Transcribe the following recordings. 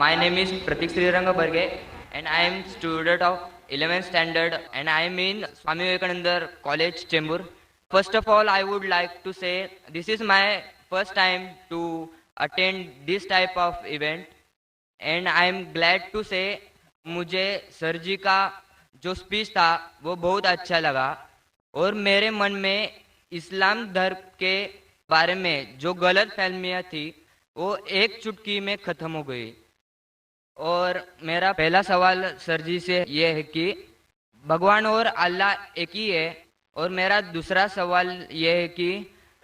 My name is Pratik Sriranga Barge, and I am student of 11th standard, and I am in Swami Vivekananda College, Chembur. First of all, I would like to say this is my first time to attend this type of event, and I am glad to say मुझे sir जी का जो speech था वो बहुत अच्छा लगा, और मेरे मन में इस्लाम धर्म के बारे में जो गलत फहमियाँ थी वो एक चुटकी में ख़त्म हो गई। और मेरा पहला सवाल सर जी से ये है कि भगवान और अल्लाह एक ही है, और मेरा दूसरा सवाल ये है कि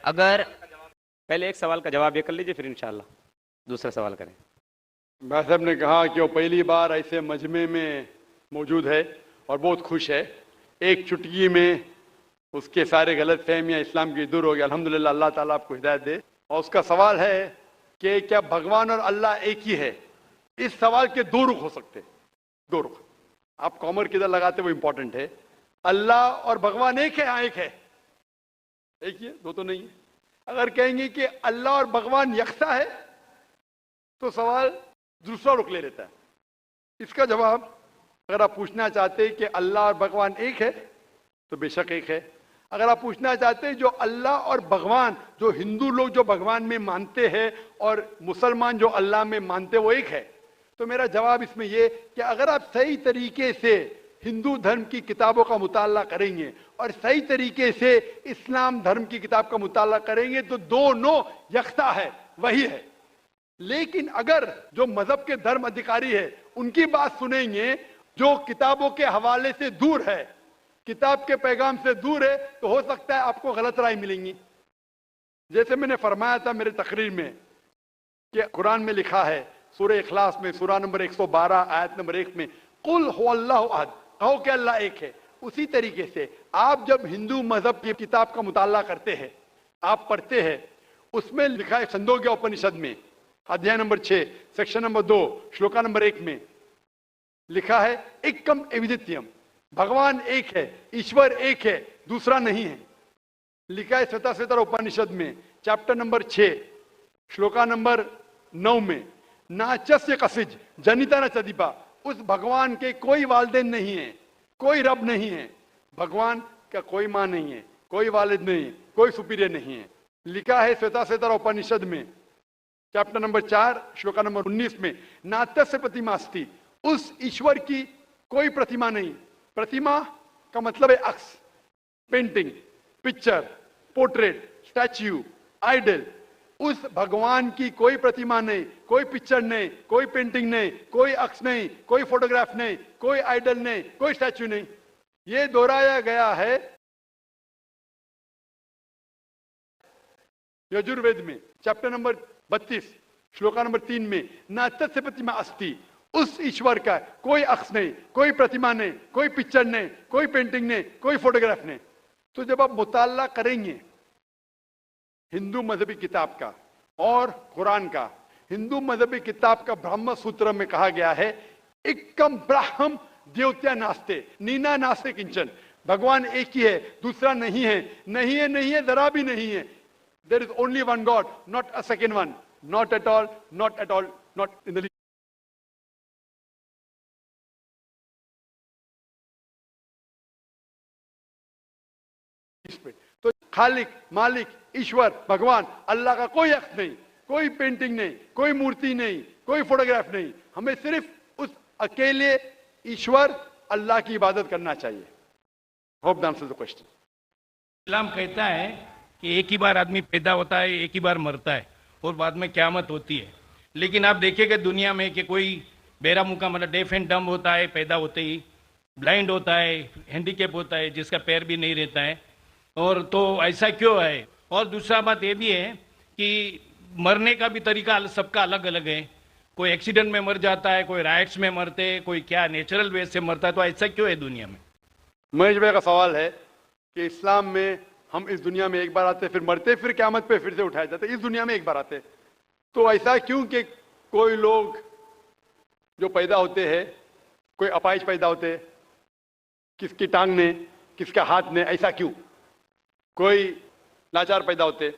अगर पहले एक सवाल का जवाब ये कर लीजिए, फिर इंशाल्लाह दूसरा सवाल करें। भाई साहब ने कहा कि वो पहली बार ऐसे मजमे में मौजूद है और बहुत खुश है। एक चुटकी में उसके सारे गलत फहमियाँ इस्लाम की दूर हो गई। अल्हम्दुलिल्लाह, अल्लाह ताला आपको हिदायत दे। और उसका सवाल है कि क्या भगवान और अल्लाह एक ही है? इस सवाल के दो रुख हो सकते हैं, दो रुख। आप कॉमर किधर लगाते वो इंपॉर्टेंट है। अल्लाह और भगवान एक है? हाँ, एक है, एक ही है, दो तो नहीं है। अगर कहेंगे कि अल्लाह और भगवान यकसा है तो सवाल दूसरा रुख ले लेता है। इसका जवाब अगर आप पूछना चाहते हैं कि अल्लाह और भगवान एक है तो बेशक एक है। अगर आप पूछना चाहते हैं जो अल्लाह और भगवान, जो हिंदू लोग जो भगवान में मानते हैं और मुसलमान जो अल्लाह में मानते वो एक है, तो मेरा जवाब इसमें ये कि अगर आप सही तरीके से हिंदू धर्म की किताबों का मुताला करेंगे और सही तरीके से इस्लाम धर्म की किताब का मुताला करेंगे तो दोनों यकसा है, वही है। लेकिन अगर जो मजहब के धर्म अधिकारी है उनकी बात सुनेंगे, जो किताबों के हवाले से दूर है, किताब के पैगाम से दूर है, तो हो सकता है आपको गलत राय मिलेंगी। जैसे मैंने फरमाया था मेरे तकरीर में कि कुरान में लिखा है सूरह इखलास में सूरह नंबर 112 आयत नंबर 1 में कुल हुवल्लाहु अहद, कहो कि अल्लाह एक है। उसी तरीके से आप जब हिंदू मजहब की किताब का मुताला करते हैं, आप पढ़ते हैं, उसमें लिखा है छंदोग्य उपनिषद में अध्याय number 6 section number 2 shloka number 1 में लिखा है एकम एविदित्यम, भगवान एक है, ईश्वर एक है, दूसरा नहीं है। लिखा है श्वेताश्वेतर उपनिषद में चैप्टर नंबर 6 श्लोका नंबर 9 में नाचस्य कसिज जनिता न चदीपा, उस भगवान के कोई वालिदैन नहीं है, कोई रब नहीं है, भगवान का कोई माँ नहीं है, कोई वालिद नहीं है, कोई सुपीरियर नहीं है। लिखा है श्वेताश्वेतर उपनिषद में चैप्टर नंबर 4 श्लोका नंबर 19 में नात्यस्य प्रतिमा अस्ति, उस ईश्वर की कोई प्रतिमा नहीं। प्रतिमा का मतलब है अक्स, painting, picture, portrait, statue, idol. उस भगवान की कोई प्रतिमा नहीं, कोई पिक्चर नहीं, कोई पेंटिंग नहीं, कोई अक्स नहीं, कोई फोटोग्राफ नहीं, कोई आइडल नहीं, कोई स्टैच्यू नहीं। ये दोहराया गया है यजुर्वेद में चैप्टर नंबर 32 श्लोका नंबर 3 में न तस्य प्रतिमा अस्ति, उस ईश्वर का कोई अक्स नहीं, कोई प्रतिमा नहीं, कोई पिक्चर नहीं, कोई पेंटिंग नहीं, कोई फोटोग्राफ नहीं। तो जब आप मुताला करेंगे हिंदू मजहबी किताब का और कुरान का, हिंदू मजहबी किताब का ब्रह्म सूत्र में कहा गया है एकम ब्राह्म देवत्या नास्ते नीना नास्ते किंचन, भगवान एक ही है, दूसरा नहीं है, नहीं है, नहीं है, जरा भी नहीं है। There is only one God, not a second one, not at all, not at all, not in the least. तो खालिक, मालिक, ईश्वर, भगवान, अल्लाह का कोई अक्स नहीं, कोई पेंटिंग नहीं, कोई मूर्ति नहीं, कोई फोटोग्राफ नहीं। हमें सिर्फ उस अकेले ईश्वर अल्लाह की इबादत करना चाहिए। Hope that answers the question. Islam कहता है कि एक ही बार आदमी पैदा होता है, एक ही बार मरता है और बाद में क़यामत होती है। लेकिन आप देखिएगा दुनिया में कि कोई बेरा मुका मतलब डेफ एंड डम्ब होता है पैदा होते ही, ब्लाइंड होता है, हैंडीकैप होता है, जिसका पैर भी नहीं रहता है। और तो ऐसा क्यों है? और दूसरा बात ये भी है कि मरने का भी तरीका सबका अलग अलग है। कोई एक्सीडेंट में मर जाता है, कोई राइट्स में मरते हैं, कोई क्या नेचुरल वे से मरता है। तो ऐसा क्यों है दुनिया में? महेश भाई का सवाल है कि इस्लाम में हम इस दुनिया में एक बार आते, फिर मरते, फिर क़यामत पे फिर से उठाए जाते, इस दुनिया में एक बार आते। तो ऐसा क्यों कि कोई लोग जो पैदा होते हैं, कोई अपाहिज पैदा होते हैं, किसकी टांग ने, किसका हाथ ने, ऐसा क्यों? कोई लाचार पैदा होते।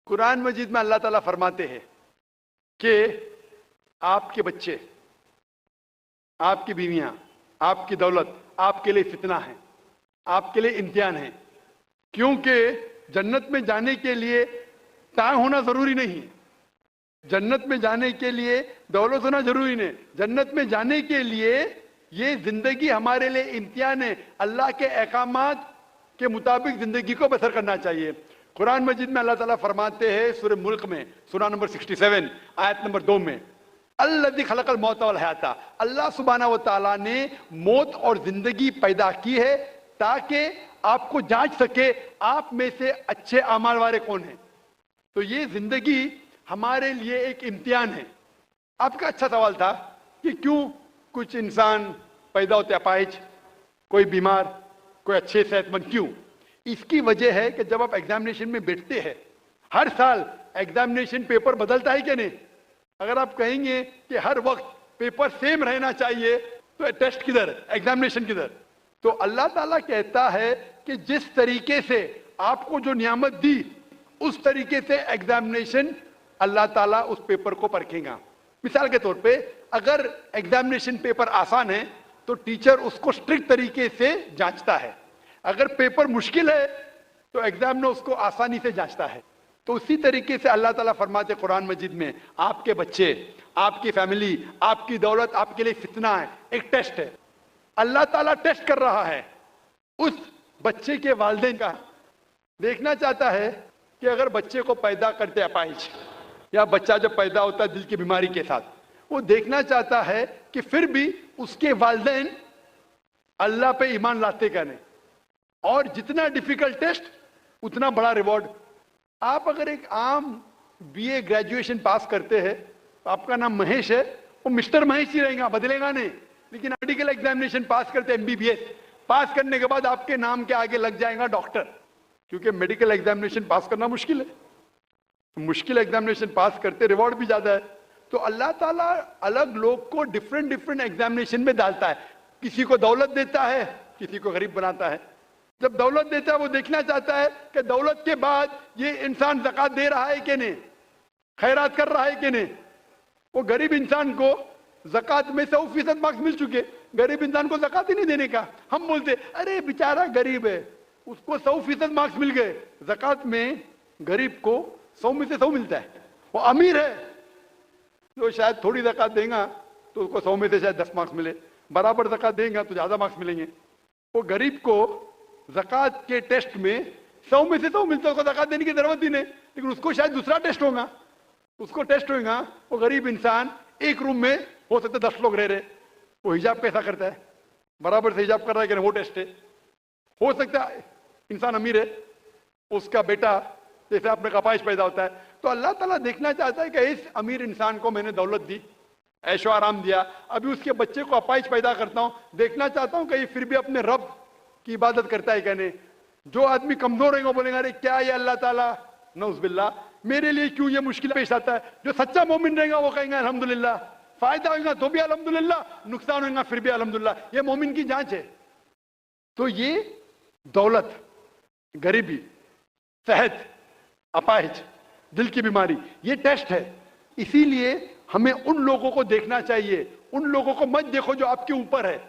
कुरान मजीद में अल्लाह ताला फरमाते हैं कि आपके बच्चे, आपकी बीवियां, आपकी दौलत आपके लिए फितना है, आपके लिए इम्तिहान है। क्योंकि जन्नत में जाने के लिए टांग होना जरूरी नहीं है, जन्नत में जाने के लिए दौलत होना जरूरी नहीं, जन्नत में जाने के लिए ये जिंदगी हमारे लिए इम्तिहान है। अल्लाह के अहकामात के मुताबिक जिंदगी को बसर करना चाहिए। कुरान मजीद में अल्लाह ताला फरमाते हैं सूरह मुल्क में सूरा नंबर 67 आयत नंबर 2 में, अल्लज़ी खलक़ल मौत वल हयाता, अल्लाह सुब्हानहू व तआला ने मौत और जिंदगी पैदा की है ताकि आपको जांच सके आप में से अच्छे अमाल वाले कौन हैं। तो ये जिंदगी हमारे लिए एक इम्तिहान है। आपका अच्छा सवाल था कि क्यों कुछ इंसान पैदा होते अपाहिज, कोई बीमार, कोई अच्छे सेहतमंद, क्यों? इसकी वजह है कि जब आप एग्जामिनेशन में बैठते हैं, हर साल एग्जामिनेशन पेपर बदलता है क्या नहीं? अगर आप कहेंगे कि हर वक्त पेपर सेम रहना चाहिए तो टेस्ट किधर, एग्जामिनेशन किधर? तो अल्लाह ताला कहता है कि जिस तरीके से आपको जो नियामत दी उस तरीके से एग्जामिनेशन अल्लाह ताला उस पेपर को परखेगा। मिसाल के तौर पे अगर एग्जामिनेशन पेपर आसान है तो टीचर उसको स्ट्रिक्ट तरीके से जांचता है, अगर पेपर मुश्किल है तो एग्जामिनर उसको आसानी से जांचता है। तो उसी तरीके से अल्लाह ताला फरमाते कुरान मजीद में, आपके बच्चे, आपकी फैमिली, आपकी दौलत आपके लिए फितना है, एक टेस्ट है। अल्लाह ताला टेस्ट कर रहा है उस बच्चे के वालिदैन का। देखना चाहता है कि अगर बच्चे को पैदा करते अपाहिज या बच्चा जब पैदा होता है दिल की बीमारी के साथ, वो देखना चाहता है कि फिर भी उसके वालिदैन अल्लाह पे ईमान लाते क्या नहीं। और जितना डिफिकल्ट टेस्ट उतना बड़ा रिवॉर्ड। आप अगर एक आम बीए ग्रेजुएशन पास करते हैं तो आपका नाम महेश है, वो मिस्टर महेश ही रहेगा, बदलेगा नहीं। लेकिन मेडिकल एग्जामिनेशन पास करते एमबीबीएस पास करने के बाद आपके नाम के आगे लग जाएगा डॉक्टर, क्योंकि मेडिकल एग्जामिनेशन पास करना मुश्किल है। तो मुश्किल एग्जामिनेशन पास करते रिवॉर्ड भी ज्यादा है। तो अल्लाह ताला अलग लोग को डिफरेंट डिफरेंट एग्जामिनेशन में डालता है। किसी को दौलत देता है, किसी को गरीब बनाता है। जब दौलत देता है वो देखना चाहता है कि दौलत के बाद ये इंसान ज़कात दे रहा है कि नहीं, खैरात कर रहा है कि नहीं। वो गरीब इंसान को ज़कात में 100% मार्क्स मिल चुके, गरीब इंसान को ज़कात ही नहीं देने का। हम बोलते अरे बेचारा गरीब है, उसको 100% मार्क्स मिल गए। ज़कात में गरीब को 100 में से 100 मिलता है। वो अमीर है तो शायद थोड़ी ज़कात देगा तो उसको 100 में से शायद 10 मार्क्स मिले, बराबर ज़कात देगा तो ज़्यादा मार्क्स मिलेंगे। वो गरीब को ज़कात के टेस्ट में 100 में से 100 मिलता है, उसको ज़कात देने की जरूरत ही नहीं। लेकिन उसको शायद दूसरा टेस्ट होगा, उसको टेस्ट होगा। वो गरीब इंसान एक रूम में हो सकता है 10 लोग रह रहे, वो हिजाब कैसा करता है, बराबर से हिजाब कर रहा है कि नहीं, वो टेस्ट है। हो सकता है इंसान अमीर है, उसका बेटा जैसे आपने कपाइश पैदा होता है, तो अल्लाह ताला देखना चाहता है कि इस अमीर इंसान को मैंने दौलत दी, ऐशो आराम दिया, अभी उसके बच्चे को अपाइश पैदा करता हूं, देखना चाहता हूं कि ये फिर भी अपने रब की इबादत करता है क्या नहीं। जो आदमी कमजोर रहेगा बोलेगा अरे क्या ये अल्लाह ताला नौज़बिल्लाह मेरे लिए क्यों ये मुश्किल पेश आता है। जो सच्चा मोमिन रहेगा वो कहेगा अल्हम्दुलिल्लाह, फायदा होगा तो भी अल्हम्दुलिल्लाह, नुकसान होगा फिर भी अल्हम्दुलिल्लाह। ये मोमिन की जांच है। तो ये दौलत, गरीबी, सेहत, अपाहिज, दिल की बीमारी, ये टेस्ट है। इसीलिए हमें उन लोगों को देखना चाहिए, उन लोगों को मत देखो जो आपके ऊपर है।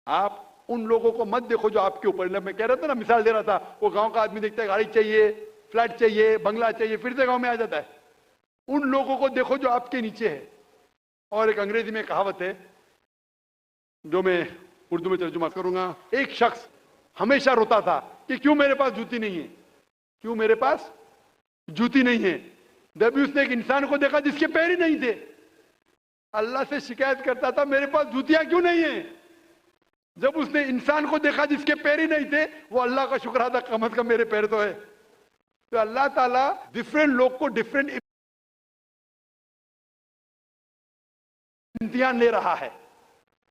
आप उन लोगों को मत देखो जो आपके ऊपर। मैं कह रहा था ना, मिसाल दे रहा था, वो गांव का आदमी देखता है गाड़ी चाहिए, फ्लैट चाहिए, बंगला चाहिए, फिर से गांव में आ जाता है। उन लोगों को देखो जो आपके नीचे है। और एक अंग्रेजी में कहावत है जो मैं उर्दू में तर्जुमा करूंगा, एक शख्स हमेशा रोता था कि क्यों मेरे पास जूती नहीं है, क्यों मेरे पास जूती नहीं है। जब भी उसने एक इंसान को देखा जिसके पैर ही नहीं थे, अल्लाह से शिकायत करता था मेरे पास जूतियां क्यों नहीं है। जब उसने इंसान को देखा जिसके पैर ही नहीं थे, वो अल्लाह का शुक्र अदा, कम अज कम मेरे पैर तो है। तो अल्लाह ताला डिफरेंट लोग को डिफरेंट इम्तिहान ले रहा है।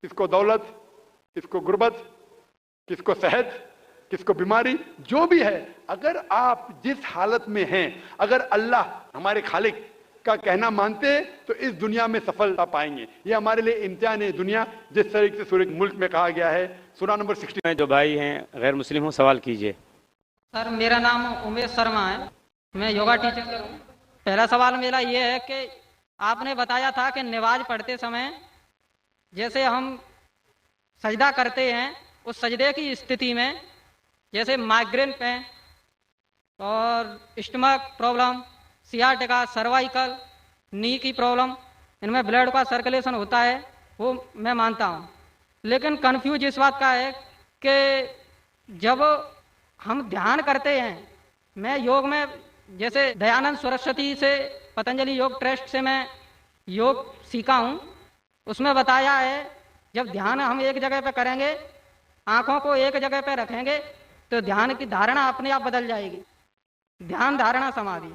किसको दौलत, किसको गुर्बत, किसको सेहत, किसको बीमारी, जो भी है। अगर आप जिस हालत में हैं, अगर अल्लाह हमारे खालिक का कहना मानते हैं तो इस दुनिया में सफलता पाएंगे। ये हमारे लिए इम्तिहान है दुनिया। जिस तरीके से सूरह मुल्क में कहा गया है, सूरा नंबर 60 में जो भाई हैं गैर मुस्लिम हो, सवाल कीजिए। सर मेरा नाम उमेश शर्मा है, मैं योगा टीचर हूँ। पहला सवाल मेरा ये है कि आपने बताया था कि नमाज पढ़ते समय जैसे हम सजदा करते हैं, उस सजदे की स्थिति में जैसे माइग्रेन पेन और स्टमक प्रॉब्लम, सियाटिका, सर्वाइकल, नी की प्रॉब्लम, इनमें ब्लड का सर्कुलेशन होता है, वो मैं मानता हूँ। लेकिन कन्फ्यूज इस बात का है कि जब हम ध्यान करते हैं, मैं योग में जैसे दयानंद सरस्वती से, पतंजलि योग ट्रस्ट से मैं योग सीखा हूँ, उसमें बताया है जब ध्यान हम एक जगह पे करेंगे, आंखों को एक जगह पे रखेंगे, तो ध्यान की धारणा अपने आप बदल जाएगी। ध्यान धारणा समाधि।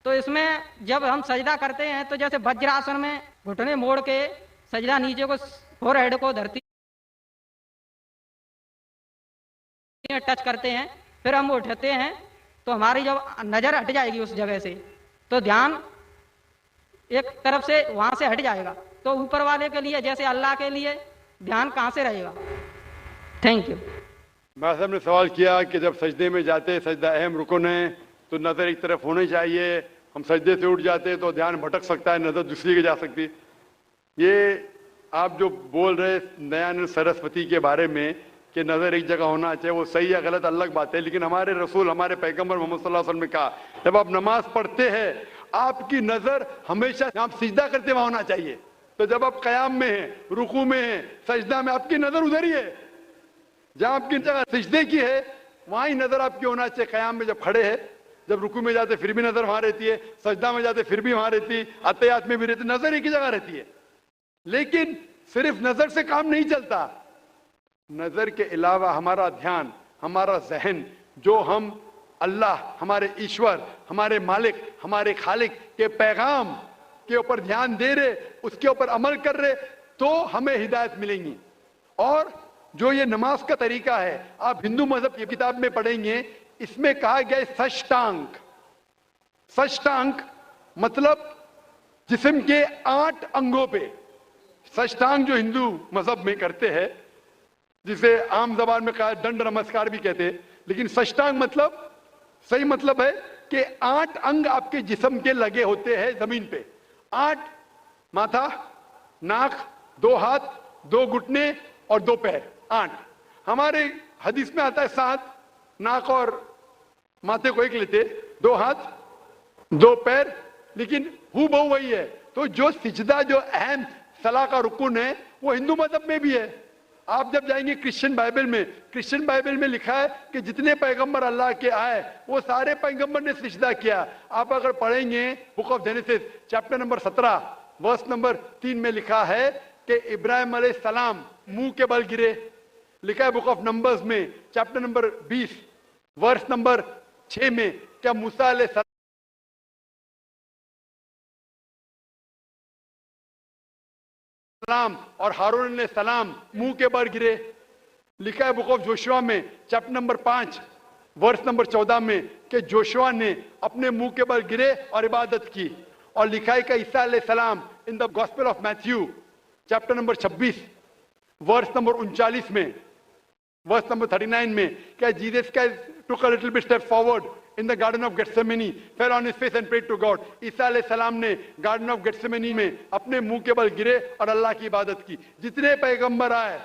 तो इसमें जब हम सजदा करते हैं तो जैसे वज्रासन में घुटने मोड़ के सजदा नीचे को, फोरहेड को धरती में टच करते हैं, फिर हम उठते हैं तो हमारी जब नजर हट जाएगी उस जगह से, तो ध्यान एक तरफ से वहां से हट जाएगा। तो ऊपर वाले के लिए, जैसे अल्लाह के लिए, ध्यान कहां से रहेगा? Thank you. भाई साहब ने सवाल किया कि जब सजदे में जाते, सजदा अहम रुकन है, तो नज़र एक तरफ होनी चाहिए, हम सजदे से उठ जाते तो ध्यान भटक सकता है, नज़र दूसरी की जा सकती है। ये आप जो बोल रहे दयानंद सरस्वती के बारे में कि नज़र एक जगह होना चाहिए, वो सही या गलत अलग बात है, लेकिन हमारे रसूल, हमारे पैगंबर मोहम्मद सल्लल्लाहु अलैहि वसल्लम ने कहा जब आप नमाज पढ़ते हैं आपकी नज़र हमेशा आप सिजदा करते वहां होना चाहिए। तो जब आप कयाम में हैं, रुकू में हैं, सजदा में, आपकी नज़र उधर ही है, जहां आपकी जगह सिजदे की है वहां ही नज़र आपकी होना चाहिए। कयाम में जब खड़े हैं, जब रुकू में जाते फिर भी नज़र वहां रहती है, सजदा में जाते फिर भी वहां रहती है, अतयात में भी रहती, नज़र एक ही जगह रहती है। लेकिन सिर्फ नज़र से काम नहीं चलता, नज़र के अलावा हमारा ध्यान, हमारा जहन, जो हम अल्लाह, हमारे ईश्वर, हमारे मालिक, हमारे खालिक के पैगाम के ऊपर ध्यान दे रहे, उसके ऊपर अमल कर रहे, तो हमें हिदायत मिलेंगी। और जो ये नमाज का तरीका है, आप हिंदू मजहब की किताब में पढ़ेंगे, इसमें कहा गया है सष्टांग। सष्टांग मतलब जिस्म के 8 अंगों पे सष्टांग जो हिंदू मजहब में करते हैं, जिसे आम जबान में कहा दंड नमस्कार भी कहते हैं, लेकिन सष्टांग मतलब सही मतलब है कि 8 अंग आपके जिस्म के लगे होते हैं जमीन पे। 8, माथा, नाक, 2 हाथ, 2 घुटने और 2 पैर, 8। हमारे हदीस में आता है 7, नाक और माथे को एक लेते, 2 हाथ, 2 पैर, लेकिन हु बहु वही है। तो जो सिजदा, जो अहम सलाह का रुकन है, वो हिंदू मजहब में भी है। आप जब जाएंगे क्रिश्चियन बाइबल में लिखा है कि जितने पैगंबर अल्लाह के आए वो सारे पैगंबर ने सिजदा किया। आप अगर पढ़ेंगे book of Genesis chapter number 17 verse number 3 में लिखा है कि इब्राहिम अलैहिस्सलाम मुंह के बल गिरे। लिखा है बुक ऑफ नंबर्स में चैप्टर नंबर 20 वर्स नंबर 6 में क्या मूसा अलैहिस्सलाम और हारून ने सलाम मुंह के बल गिरे। लिखा है बुक ऑफ जोशुआ में चैप्टर नंबर 5 वर्स नंबर 14 में कि जोशुआ ने अपने मुंह के बल गिरे और इबादत की। और लिखा है कि ईसा अलैहिस्सलाम in the gospel of Matthew chapter number 26 verse number 39 में, वर्स नंबर 39 में क्या जीसस का took a little bit step forward in the garden of Gethsemane, fell on his face and prayed to God। ईसा अलैहिस्सलाम ने garden of गेथसेमनी में अपने मुंह के बल गिरे और अल्लाह की इबादत की। जितने पैगंबर आए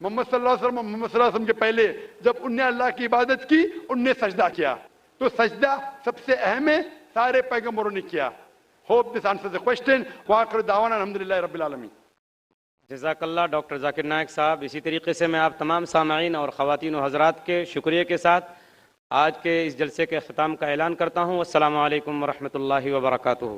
मोहम्मद सल्लल्लाहु अलैहि वसल्लम के पहले, जब उनने अल्लाह की इबादत की, उनने सजदा किया। तो सजदा सबसे अहम है, सारे पैगंबरों ने किया। Hope this answers the question. वाखिर दावाना अल्हम्दुलिल्लाहि रब्बिल आलमीन। जज़ाकल्लाह डॉक्टर जाकिर नायक साहब। इसी तरीके से मैं आप तमाम सामाईन और ख़वातीन व हज़रात के शुक्रिया के साथ आज के इस जलसे के अख्ताम का ऐलान करता हूँ। अस्सलामु अलैकुम व रहमतुल्लाहि व बरकातुहू।